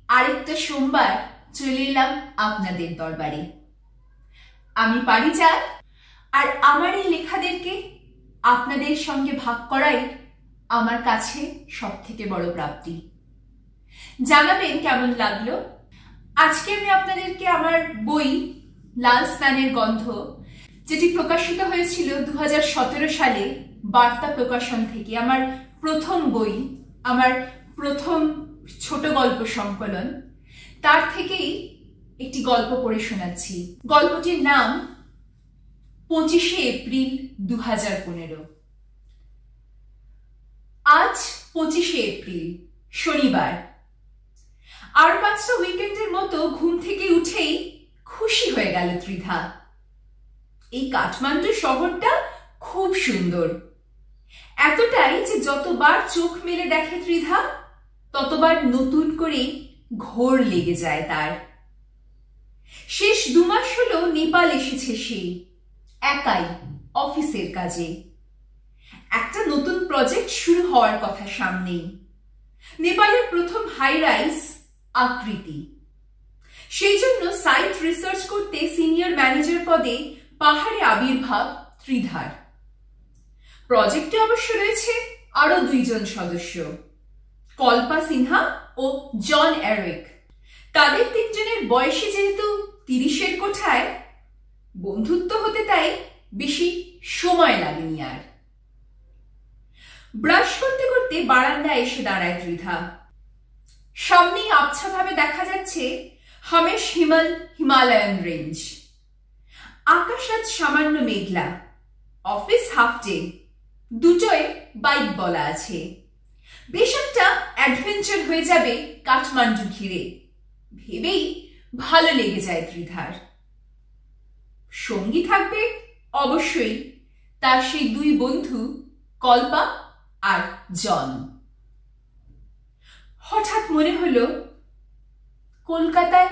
আরেকটা সোমবার চলে এলাম আপনাদের দরবারে। আমি পারিজাত, আর আমার এই লেখাদেরকে আপনাদের সঙ্গে ভাগ করাই আমার কাছে সব থেকে বড় প্রাপ্তি। জানাবেন কেমন লাগলো। আজকে আমি আপনাদেরকে আমার বই লাল স্নানের গন্ধ, যেটি প্রকাশিত হয়েছিল 2017 সালে বার্তা প্রকাশন থেকে, আমার প্রথম বই, আমার প্রথম ছোট গল্প সংকলন, তার থেকেই একটি গল্প পড়ে শোনাচ্ছি। গল্পটির নাম 25শে এপ্রিল 2015। আজ 25শে এপ্রিল, শনিবার। আর মাত্র উইকেন্ডের মতো ঘুম থেকে উঠেই খুশি হয়ে গেল ত্রিধা। এই কাঠমান্ডু শহরটা খুব সুন্দর, এতটাই যে যতবার চোখ মেলে দেখে ত্রিধা ততবার নতুন করে ঘোর লেগে যায় তার। শেষ 2 মাস হলো নেপাল এসেছে সে, একাই অফিসের কাজে। একটা নতুন প্রজেক্ট শুরু হওয়ার কথা সামনেই। নেপালের প্রথম হাই রাইজ আকৃতি। সেই জন্য সাইট রিসার্চ করতে সিনিয়র ম্যানেজার পদে পাহাড়ে আবির্ভাব ত্রিধার। প্রজেক্টে অবশ্য রয়েছে আরো 2 জন সদস্য, কল্পা সিনহা ও জন এরিক। তাদের 3 জনের বয়সে যেহেতু 30-এর কোঠায়, বন্ধুত্ব হতে তাই বেশি সময় লাগেনি আর। ব্রাশ করতে করতে বারান্দায় এসে দাঁড়ায় ত্রিধা। সামনেই আবছাভাবে দেখা যাচ্ছে হামেশ হিমালয়ান রেঞ্জ। আকাশ আজ সামান্য মেঘলা। অফিস হাফ ডে, দুটোয় বাইক বলা আছে। বেশ একটা অ্যাডভেঞ্চার হয়ে যাবে কাঠমান্ডু ঘিরে ভেবেই ভালো লেগে যায় ত্রিধার। সঙ্গী থাকবে অবশ্যই তার সেই 2 বন্ধু কল্পা আর জন। হঠাৎ মনে হলো কলকাতায়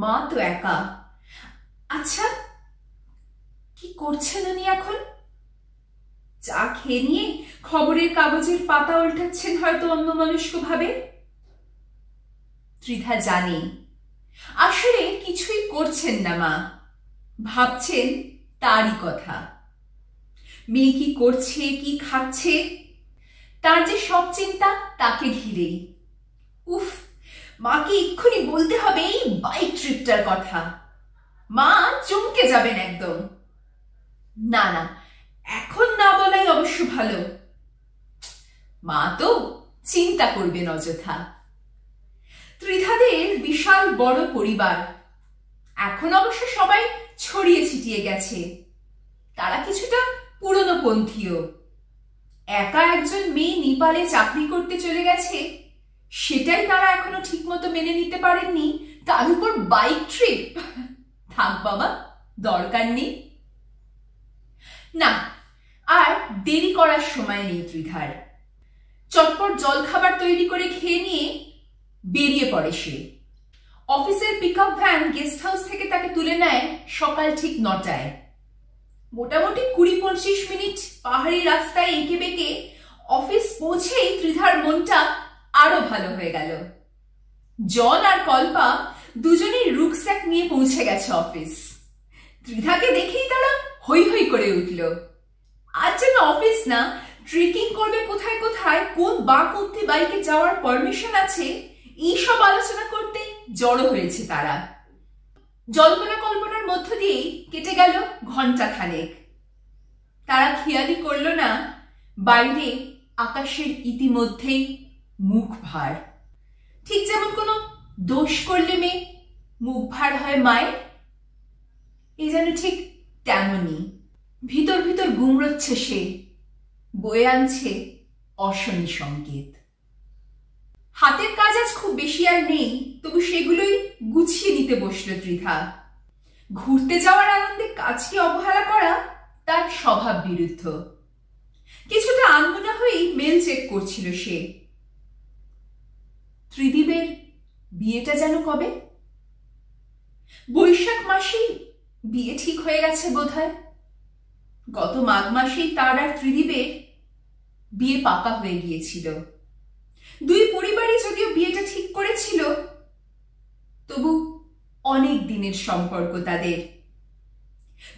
মা তো একা। আচ্ছা, কি করছেন উনি এখন? চা খেয়ে নিয়ে খবরের কাগজের পাতা উল্টাচ্ছেন হয়তো অন্যমনস্ক ভাবে। ত্রিধা জানে আসলে কিছুই করছেন না মা, ভাবছেন তারই কথা। মেয়ে কি করছে, কি খাচ্ছে, তার যে সব চিন্তা তাকে ঘিরেই। উফ, মাকে এক্ষুনি বলতে হবে এই বাইক ট্রিপটার কথা। মা চমকে যাবেন একদম। না না, এখন না বলাই অবশ্য ভালো। মা তো চিন্তা করবেন অযথা। ত্রিধাদের বিশাল বড় পরিবার। এখন অবশ্য সবাই ছড়িয়ে ছিটিয়ে গেছে। তারা কিছুটা পুরনো পন্থীও। একা একজন মেয়ে নেপালে চাকরি করতে চলে গেছে, সেটাই তারা এখনো ঠিক মতো মেনে নিতে পারেননি। তার উপর বাইক ট্রিপ। থাক বাবা, দরকার নেই। না, আর দেরি করার সময় নেই ত্রিধার। চটপট জলখাবার তৈরি করে খেয়ে নিয়ে বেরিয়ে পড়ে সে। অফিসের পিকআপ ভ্যান গেস্ট হাউস থেকে তাকে তুলে নেয় সকাল ঠিক 9টায়। মোটামুটি 20-25 মিনিট পাহাড়ি রাস্তায় এঁকে বেঁকে অফিস পৌঁছেই ত্রিধার মনটা আরো ভালো হয়ে গেল। জন আর কল্পা দুজনেই রুকস্যাক নিয়ে পৌঁছে গেছে অফিস। ত্রিধাকে দেখেই তারা হৈ হৈ করে উঠল। আজ যেন অফিস না, ট্রেকিং করবে কোথায় কোথায়, কোন বাঁক অব্দি বাইকে যাওয়ার পারমিশন আছে, এইসব আলোচনা করতে জড়ো হয়েছে তারা। জল্পনা কল্পনার মধ্য দিয়েই কেটে গেল ঘণ্টাখানেক। তারা খেয়ালই করল না বাইরে আকাশের ইতিমধ্যেই মুখ ভার। ঠিক যেমন কোনো দোষ করলে মেয়ে মুখ ভার হয় মায়ের, এই যেন ঠিক তেমনই। ভিতর ভিতর গুমড়োচ্ছে সে, বয়ে আনছে অশনি সংকেত। হাতের কাজ আজ খুব বেশি আর নেই, তবু সেগুলোই গুছিয়ে নিতে বসল ত্রিধা। ঘুরতে যাওয়ার আনন্দে কাজকে অবহেলা করা তার স্বভাব বিরুদ্ধ। কিছুটা আনমনা হয়েই মেল চেক করছিল সে। ত্রিদীপের বিয়েটা যেন কবে? বৈশাখ মাসেই বিয়ে ঠিক হয়ে গেছে বোধহয়। গত মাঘ মাসেই তার আর ত্রিদীপের বিয়ে পাকা হয়ে গিয়েছিল। 2 পরিবারই যদিও বিয়েটা ঠিক করেছিল, অনেক দিনের সম্পর্ক তাদের।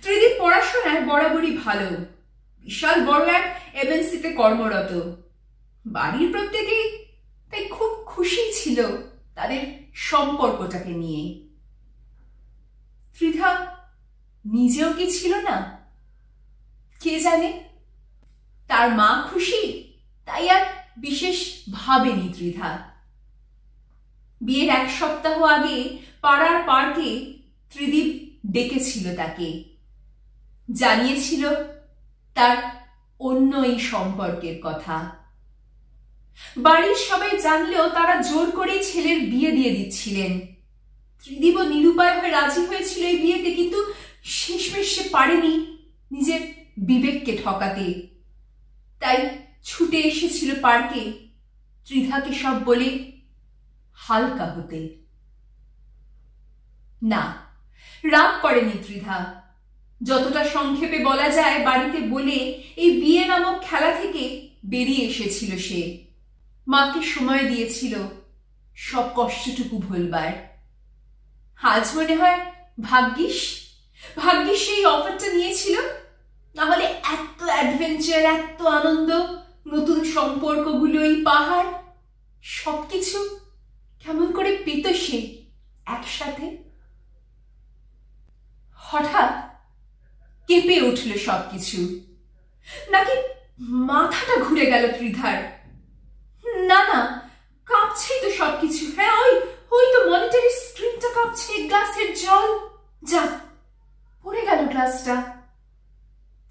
ত্রিদীপ পড়াশোনায় বরাবরই ভালো, বিশাল বড় এক এমএনসিতে কর্মরত। বাড়ির প্রত্যেকেই তাই খুব খুশি ছিল তাদের সম্পর্কটাকে নিয়ে। ত্রিধা নিজেও কি ছিল না? কে জানে। তার মা খুশি তাই আর বিশেষ ভাবেনি ত্রিধা। বিয়ের 1 সপ্তাহ আগে পাড়ার পার্কে ত্রিদীপ ডেকেছিল তাকে, জানিয়েছিল তার অন্য এই সম্পর্কের কথা। বাড়ির সবাই জানলেও তারা জোর করে ছেলের বিয়ে দিয়ে দিচ্ছিলেন। ত্রিদীপও নিরুপায় হয়ে রাজি হয়েছিল এই বিয়েতে, কিন্তু শেষমেশ সে পারেনি নিজের বিবেককে ঠকাতে। তাই ছুটে এসেছিল পার্কে ত্রিধাকে সব বলে হালকা হতে। না, রাগ করেনি ত্রিধা। যতটা সংক্ষেপে বলা যায় বাড়িতে বলে এই বিয়ে নামক খেলা থেকে বেরিয়ে এসেছিল সে। মাকে সময় দিয়েছিল সব কষ্টটুকু ভুলবার। আজ মনে হয় ভাগ্যিস এই অফারটা নিয়েছিল, নাহলে এত অ্যাডভেঞ্চার, এত আনন্দ, নতুন সম্পর্কগুলো, এই পাহাড়, সবকিছু কেমন করে পেত সে একসাথে। হঠাৎ কেঁপে উঠল সবকিছু। নাকি মাথাটা ঘুরে গেল ত্রিধার। না না, কাঁপছেই তো সবকিছু। হ্যাঁ, ওই তো মনিটরের স্ক্রিনটা কাঁপছে। গ্লাসের জল যা পড়ে গেল গ্লাসটা।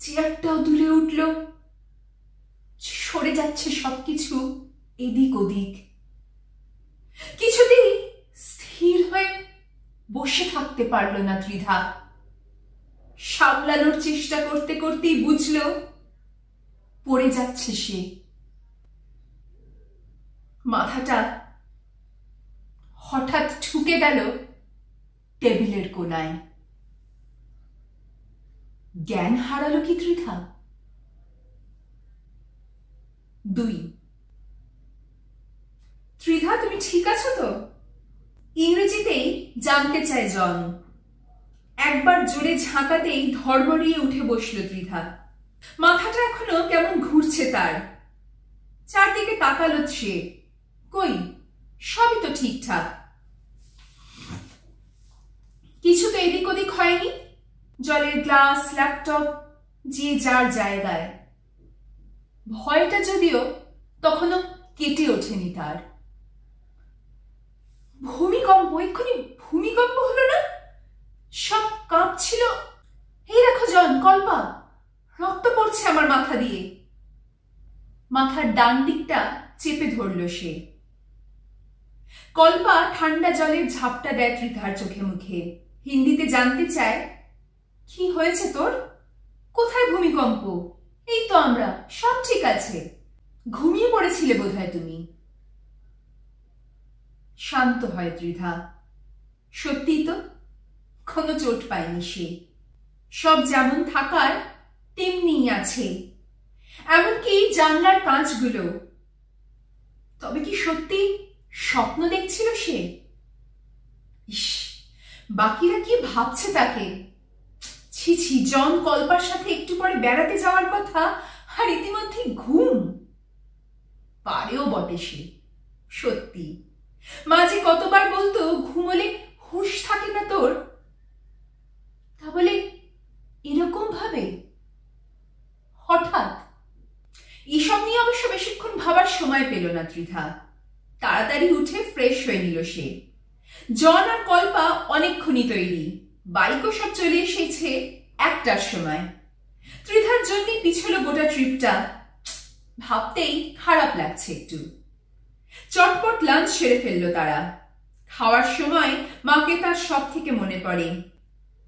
চেয়ারটাও দুলে উঠল। সরে যাচ্ছে সবকিছু এদিক ওদিক। কিছুতেই স্থির হয়ে বসে থাকতে পারল না ত্রিধা। সামলানোর চেষ্টা করতে করতেই বুঝল পড়ে যাচ্ছে সে। মাথাটা হঠাৎ ঠুকে গেল টেবিলের কোনায়। জ্ঞান হারালো কি ত্রিধা? 2। ত্রিধা, তুমি ঠিক আছো তো? ইংরেজিতেই জানতে চায় জন। একবার জোরে ঝাঁকাতেই ধড়বড়িয়ে উঠে বসল ত্রিধা। মাথাটা এখনো কেমন ঘুরছে তার। চারদিকে তাকালো সে। কই, সবই তো ঠিকঠাক, কিছু তো এদিক ওদিক হয়নি। জলের গ্লাস, ল্যাপটপ যে যার জায়গায়। ভয়টা যদিও তখনো কেটে ওঠেনি তার। ভূমিকম্প, এক্ষুনি ভূমিকম্প হলো না? সব কাঁপছিল। এই দেখো জন, কল্পা, রক্ত পড়ছে আমার মাথা দিয়ে। মাথার ডান দিকটা চেপে ধরল সে। কল্পা ঠান্ডা জলের ঝাপটা দেয় ত্রিধার চোখে মুখে। হিন্দিতে জানতে চায়, কি হয়েছে তোর? কোথায় ভূমিকম্প? এই তো আমরা, সব ঠিক আছে। ঘুমিয়ে পড়েছিলে বোধহয় তুমি। শান্ত হয় ত্রিধা। সত্যি তো, কোনো চোট পায়নি সে। সব যেমন থাকার তেমনিই আছে, এমনকি জানলার কাঁচগুলো। তবে কি সত্যি স্বপ্ন দেখছিল সে? ইস, বাকিরা কি ভাবছে তাকে? ছি ছি, জন কল্পার সাথে একটু পরে বেড়াতে যাওয়ার কথা, আর ইতিমধ্যে ঘুম। পারেও বটে সে, সত্যি। মাঝে কতবার বলতো ঘুমোলে হুঁশ থাকে না তোর। তা বলে এরকম ভাবে হঠাৎ? এসব নিয়ে অবশ্য বেশিক্ষণ ভাবার সময় পেল না ত্রিধা। তাড়াতাড়ি উঠে ফ্রেশ হয়ে নিল সে। জন আর কল্পা অনেকক্ষণই তৈরি। বাইকও সব চলে এসেছে 1টার সময়। ত্রিধার জন্যই পিছল গোটা ট্রিপটা। ভাবতেই খারাপ লাগছে একটু। চটপট লাঞ্চ সেরে ফেলল তারা। খাওয়ার সময় মাকে তার সব থেকে মনে পড়ে।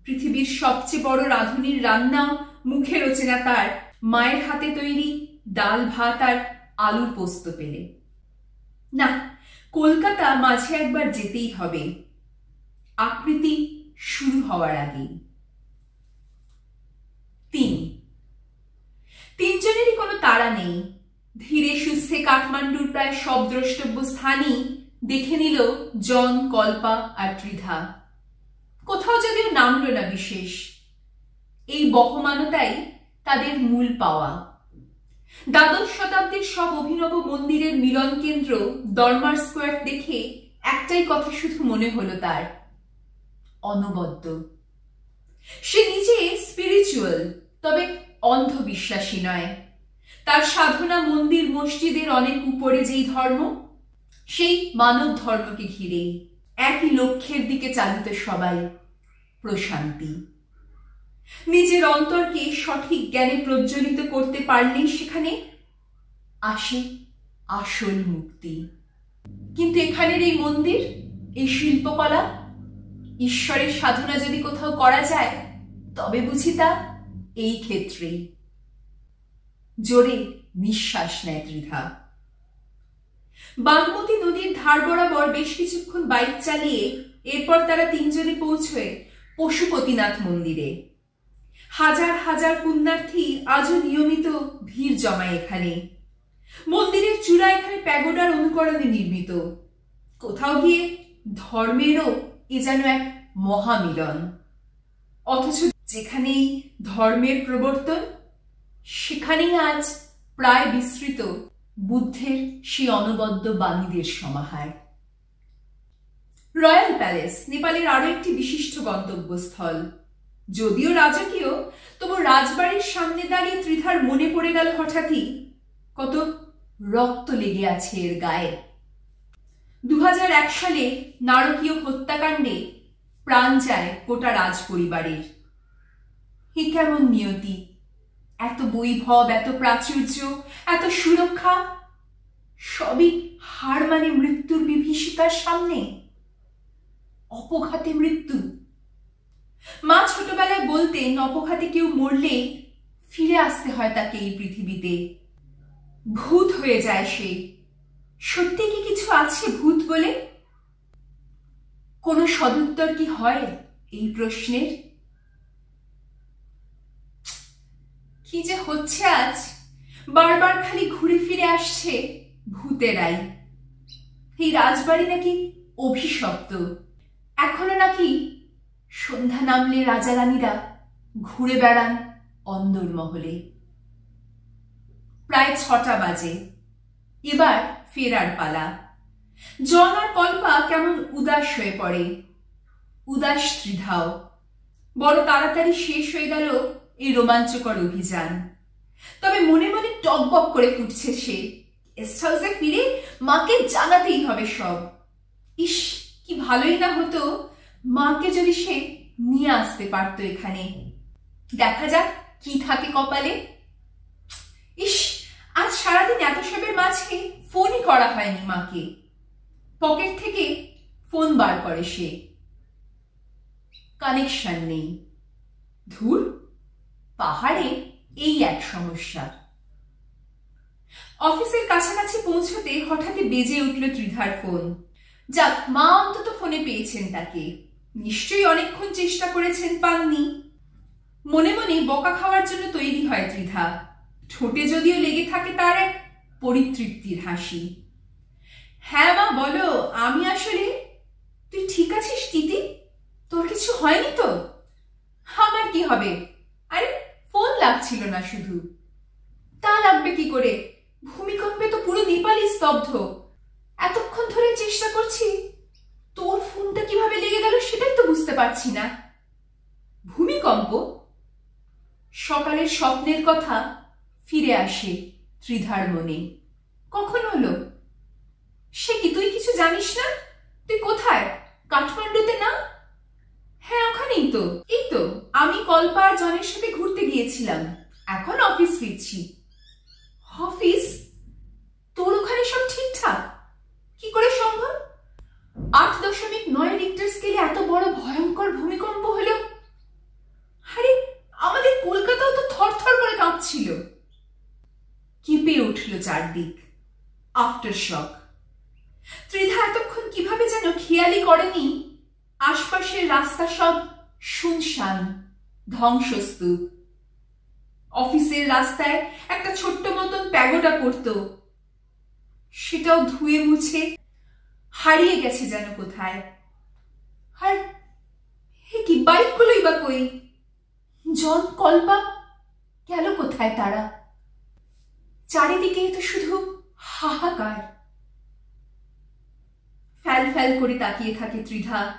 পৃথিবীর সবচেয়ে বড় রাঁধুনির রান্না মুখে রোচে না তার মায়ের হাতে তৈরি ডাল ভাত আর আলুর পোস্ত পেলে। না, কলকাতা মাঝে একবার যেতেই হবে, আকৃতি শুরু হওয়ার আগে। 3। তিনজনেরই কোনো তাড়া নেই। ধীরে সুস্থে কাঠমান্ডুর প্রায় সব দ্রষ্টব্য স্থানই দেখে নিল জন, কল্পা আর ত্রিধা। কোথাও যদিও নামল না বিশেষ। এই বহমানতাই তাদের মূল পাওয়া। দ্বাদশ শতাব্দীর সব অভিনব মন্দিরের মিলন কেন্দ্র দরমার স্কোয়ার দেখে একটাই কথা শুধু মনে হলো তার, অনবদ্য। সে নিজে স্পিরিচুয়াল, তবে অন্ধবিশ্বাসী নয়। তার সাধনা মন্দির মসজিদের অনেক উপরে যেই ধর্ম, সেই মানব ধর্মকে ঘিরেই একই লক্ষ্যের দিকে চালিত সবাই, প্রশান্তি। নিজের অন্তরকে সঠিক জ্ঞানে প্রজ্বলিত করতে পারলেই সেখানে আসে আসল মুক্তি। কিন্তু এখানের এই মন্দির, এই শিল্পকলা, ঈশ্বরের সাধনা যদি কোথাও করা যায় তবে বুঝি তা এই ক্ষেত্রেই। জোরে নিঃশ্বাস নেয় ত্রিধা। বাগমতী নদীর ধার বরাবর বেশ কিছুক্ষণ বাইক চালিয়ে এরপর তারা তিনজনে পৌঁছয় পশুপতিনাথ মন্দিরে। হাজার হাজার পুণ্যার্থী আজও নিয়মিত ভিড় জমায় এখানে। মন্দিরের চূড়া এখানে প্যাগোডার অনুকরণে নির্মিত। কোথাও গিয়ে ধর্মেরও এ যেন এক মহামিলন। অথচ যেখানেই ধর্মের প্রবর্তন, সেখানেই আজ প্রায় বিস্তৃত বুদ্ধের সেই অনবদ্য বাণীদের সমাহার। রয়্যাল প্যালেস নেপালের আরো একটি বিশিষ্ট গন্তব্যস্থল। যদিও রাজকীয়, তবু রাজবাড়ির সামনে দাঁড়িয়ে ত্রিধার মনে পড়ে গেল হঠাৎই কত রক্ত লেগে আছে এর গায়ে। 2001 সালে নারকীয় হত্যাকাণ্ডে প্রাণ যায় গোটা রাজ পরিবারের। এ কেমন নিয়তি! এত বৈভব, এত প্রাচুর্য, এত সুরক্ষা, সবই হার মানে মৃত্যুর বিভীষিকার সামনে। অপঘাতে মৃত্যু। মা ছোটবেলায় বলতেন, অপঘাতে কেউ মরলে ফিরে আসতে হয় তাকে এই পৃথিবীতে। ভূত হয়ে যায় সে। সত্যি কি কিছু আছে ভূত বলে? কোনো সদুত্তর কি হয় এই প্রশ্নের? কি যে হচ্ছে আজ, বারবার খালি ঘুরে ফিরে আসছে ভূতেরাই। এই রাজবাড়ি নাকি অভিশপ্ত। এখনো নাকি সন্ধ্যা নামলে রাজা রানীরা ঘুরে বেড়ান অন্দরমহলে। প্রায় 6টা বাজে। এবার ফেরার পালা। জন আর কল্পা কেমন উদাস হয়ে পড়ে। উদাস ত্রিধাও। বড় তাড়াতাড়ি শেষ হয়ে গেল এই রোমাঞ্চকর অভিযান। তবে মনে মনে টকবক করে ফুটছে সে। গেস্ট হাউসে ফিরে মাকে জানাতেই হবে সব। ইস, কি ভালোই না হতো মাকে যদি সে নিয়ে আসতে পারত এখানে। দেখা যাক কি থাকে কপালে। ইস, আজ সারাদিন এত সবের মাঝে ফোনই করা হয়নি মাকে। পকেট থেকে ফোন বার করে সে। কানেকশন নেই। ধুর, পাহাড়ে এই এক সমস্যা। অফিসের কাছাকাছি পৌঁছতে হঠাৎই বেজে উঠল ত্রিধার ফোন। যাক, মা অন্তত ফোনে পেয়েছেন তাকে। নিশ্চয়ই অনেকক্ষণ চেষ্টা করেছেন, পাননি। মনে মনে বকা খাওয়ার জন্য তৈরি হয় ত্রিধা। ঠোঁটে যদিও লেগে থাকে তার এক পরিতৃপ্তির হাসি। হ্যাঁ মা, বলো। আমি আসলে, তুই ঠিক আছিস তিতি? তোর কিছু হয়নি তো? আমার কি হবে? আরে ফোন লাগছিল না শুধু। তা লাগবে কি করে? ভূমিকম্পে তো পুরো নেপালই স্তব্ধ। এতক্ষণ ধরে চেষ্টা করছি, তোর ফোনটা কিভাবে লেগে গেল সেটাই তো বুঝতে পারছি না। ভূমিকম্প? সকালের স্বপ্নের কথা ফিরে আসে ত্রিধার মনে। কখন হলো? সে কি, তুই কিছু জানিস না? তুই কোথায়? কাঠমান্ডুতে না? হ্যাঁ, ওখানেই তো। এই তো আমি কল্পা আর জনের সাথে ঘুরতে গিয়েছিলাম। এখন অফিস ফিরছি। অফিস? তোর ওখানে সব ঠিকঠাক? কি করে সম্ভব? 8.9 রিক্টার স্কেলে এত বড় ভয়ঙ্কর ভূমিকম্প হলো। আরে আমাদের কলকাতাও তো থরথর করে কাঁপছিল। কেঁপে উঠল চারদিক। After shock. ত্রিধা এতক্ষণ কিভাবে যেন খেয়ালই করেনি আশপাশের রাস্তা সব শুনশান, ধ্বংসস্তূপ। অফিসের রাস্তায় একটা ছোট্ট মতন প্যাগোডা পড়ত, সেটাও ধুয়ে মুছে হারিয়ে গেছে যেন কোথায়। আর হে কি বাইকগুলোই বা কই? জন কল্পা গেল কোথায় তারা? চারিদিকে তো শুধু হাহাকার। ফ্যাল ফ্যাল করে তাকিয়ে থাকে ত্রিধা।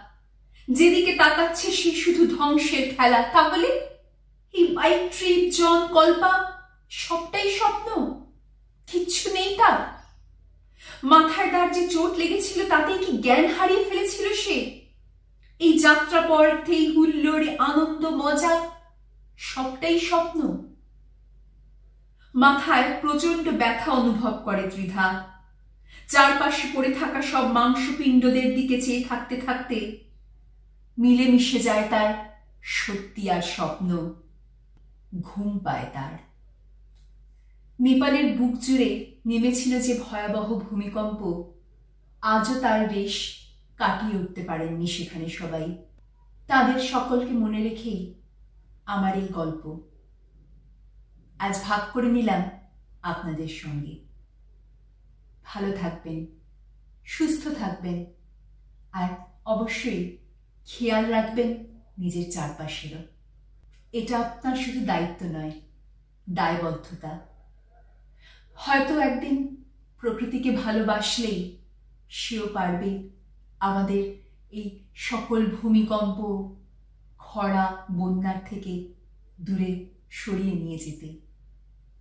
যেদিকে তাকাচ্ছে সে শুধু ধ্বংসের খেলা। তাহলে এই বাইক ট্রিপ, জন কল্পা সবটাই স্বপ্ন, কিচ্ছু নেই তার? মাথায় তার যে চোট লেগেছিল তাতেই কি জ্ঞান হারিয়ে ফেলেছিল সে? এই যাত্রা পথে হুল্লোড়ে আনন্দ মজা সবটাই স্বপ্ন। মাথায় প্রচন্ড ব্যথা অনুভব করে ত্রিধা। চারপাশে পড়ে থাকা সব মাংসপিণ্ডদের দিকে চেয়ে থাকতে থাকতে মিলেমিশে যায় তার সত্যি আর স্বপ্ন। ঘুম পায় তার। নেপালের বুক জুড়ে নেমেছিল যে ভয়াবহ ভূমিকম্প, আজও তার রেশ কাটিয়ে উঠতে পারেননি সেখানে সবাই। তাদের সকলকে মনে রেখেই আমার এই গল্প আজ ভাগ করে নিলাম আপনাদের সঙ্গে। ভালো থাকবেন, সুস্থ থাকবেন, আর অবশ্যই খেয়াল রাখবেন নিজের চারপাশেরও। এটা আপনার শুধু দায়িত্ব নয়, দায়বদ্ধতা। হয়তো একদিন প্রকৃতিকে ভালোবাসলেই সেও পারবে আমাদের এই সকল ভূমিকম্প, খরা, বন্যার থেকে দূরে সরিয়ে নিয়ে যেতে,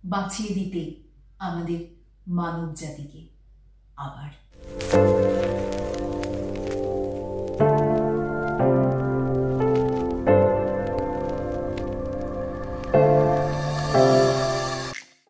বাঁচিয়ে দিতে আমাদের মানব জাতিকে আবার।